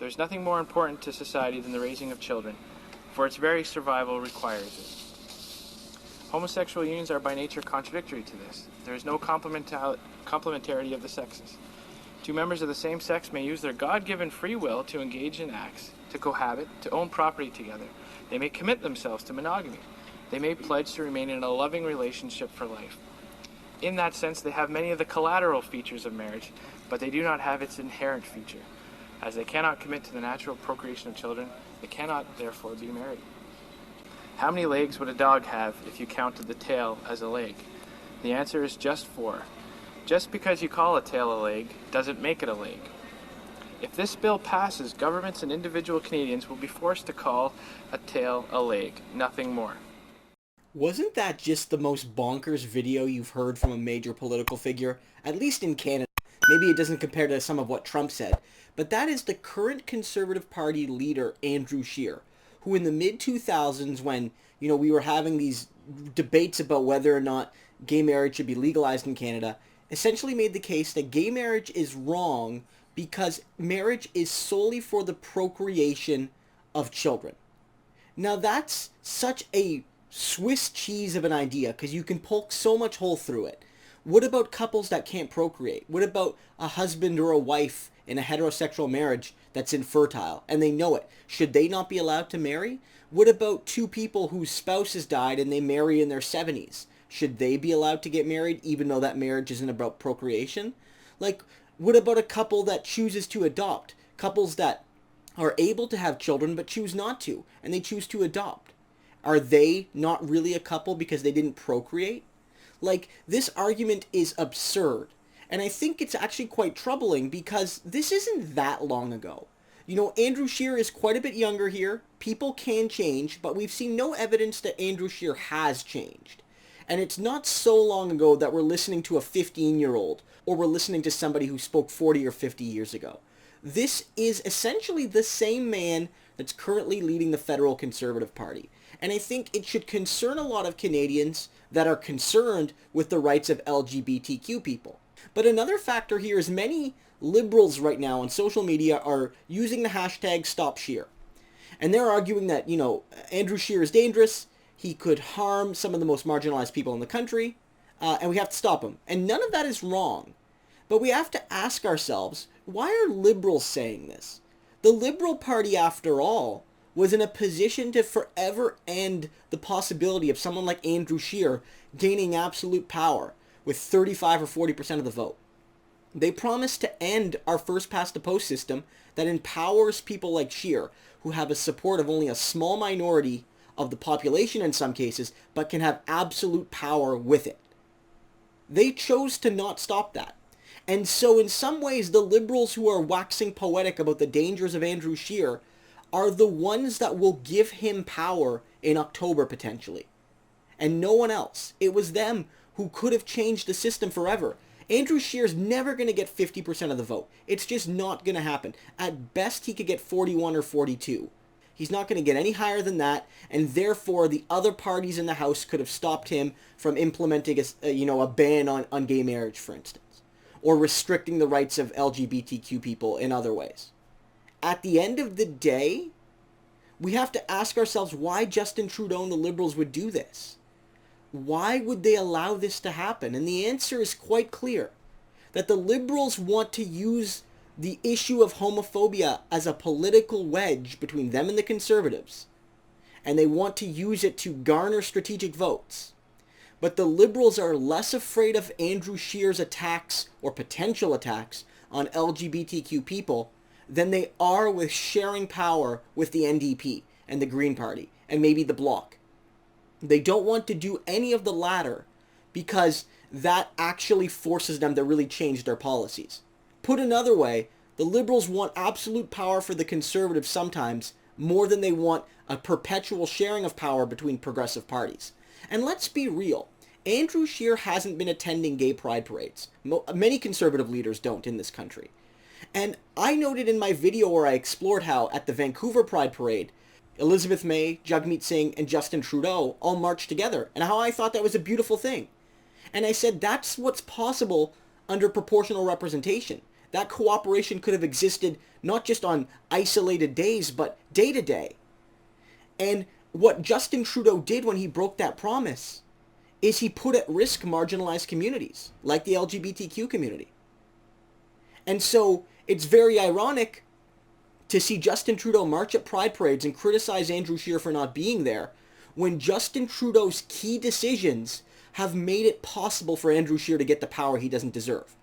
There is nothing more important to society than the raising of children, for its very survival requires it. Homosexual unions are by nature contradictory to this. There is no complementarity of the sexes. Two members of the same sex may use their God-given free will to engage in acts, to cohabit, to own property together. They may commit themselves to monogamy. They may pledge to remain in a loving relationship for life. In that sense, they have many of the collateral features of marriage, but they do not have its inherent feature. As they cannot commit to the natural procreation of children, they cannot, therefore, be married. How many legs would a dog have if you counted the tail as a leg? The answer is just 4. Just because you call a tail a leg doesn't make it a leg. If this bill passes, governments and individual Canadians will be forced to call a tail a leg, nothing more. Wasn't that just the most bonkers video you've heard from a major political figure? At least in Canada. Maybe it doesn't compare to some of what Trump said, but that is the current Conservative Party leader, Andrew Scheer, who in the mid-2000s, when, we were having these debates about whether or not gay marriage should be legalized in Canada, essentially made the case that gay marriage is wrong because marriage is solely for the procreation of children. Now that's such a Swiss cheese of an idea because you can poke so much hole through it. What about couples that can't procreate? What about a husband or a wife in a heterosexual marriage that's infertile and they know it? Should they not be allowed to marry? What about two people whose spouses died and they marry in their 70s? Should they be allowed to get married even though that marriage isn't about procreation? What about a couple that chooses to adopt? Couples that are able to have children but choose not to, and they choose to adopt. Are they not really a couple because they didn't procreate? This argument is absurd. And I think it's actually quite troubling because this isn't that long ago. Andrew Scheer is quite a bit younger here. People can change, but we've seen no evidence that Andrew Scheer has changed. And it's not so long ago that we're listening to a 15-year-old or we're listening to somebody who spoke 40 or 50 years ago. This is essentially the same man that's currently leading the federal Conservative Party. And I think it should concern a lot of Canadians that are concerned with the rights of LGBTQ people. But another factor here is many liberals right now on social media are using the hashtag #StopScheer. And they're arguing that, Andrew Scheer is dangerous, he could harm some of the most marginalized people in the country, and we have to stop him. And none of that is wrong. But we have to ask ourselves, why are liberals saying this? The Liberal Party, after all, was in a position to forever end the possibility of someone like Andrew Scheer gaining absolute power with 35 or 40% of the vote. They promised to end our first-past-the-post system that empowers people like Scheer, who have a support of only a small minority of the population in some cases, but can have absolute power with it. They chose to not stop that. And so in some ways, the liberals who are waxing poetic about the dangers of Andrew Scheer are the ones that will give him power in October potentially. And no one else. It was them who could have changed the system forever. Andrew Scheer's never going to get 50% of the vote. It's just not going to happen. At best, he could get 41 or 42. He's not going to get any higher than that, and therefore the other parties in the House could have stopped him from implementing a ban on gay marriage, for instance, or restricting the rights of LGBTQ people in other ways. At the end of the day, we have to ask ourselves why Justin Trudeau and the Liberals would do this. Why would they allow this to happen? And the answer is quite clear, that the Liberals want to use the issue of homophobia as a political wedge between them and the Conservatives, and they want to use it to garner strategic votes. But the Liberals are less afraid of Andrew Scheer's attacks or potential attacks on LGBTQ people than they are with sharing power with the NDP and the Green Party and maybe the Bloc. They don't want to do any of the latter because that actually forces them to really change their policies. Put another way, the Liberals want absolute power for the Conservatives sometimes more than they want a perpetual sharing of power between progressive parties. And let's be real, Andrew Scheer hasn't been attending gay pride parades. Many Conservative leaders don't in this country. And I noted in my video where I explored how at the Vancouver Pride Parade, Elizabeth May, Jagmeet Singh, and Justin Trudeau all marched together, and how I thought that was a beautiful thing. And I said that's what's possible under proportional representation. That cooperation could have existed not just on isolated days, but day to day. And what Justin Trudeau did when he broke that promise is he put at risk marginalized communities, like the LGBTQ community. And so it's very ironic to see Justin Trudeau march at pride parades and criticize Andrew Scheer for not being there, when Justin Trudeau's key decisions have made it possible for Andrew Scheer to get the power he doesn't deserve.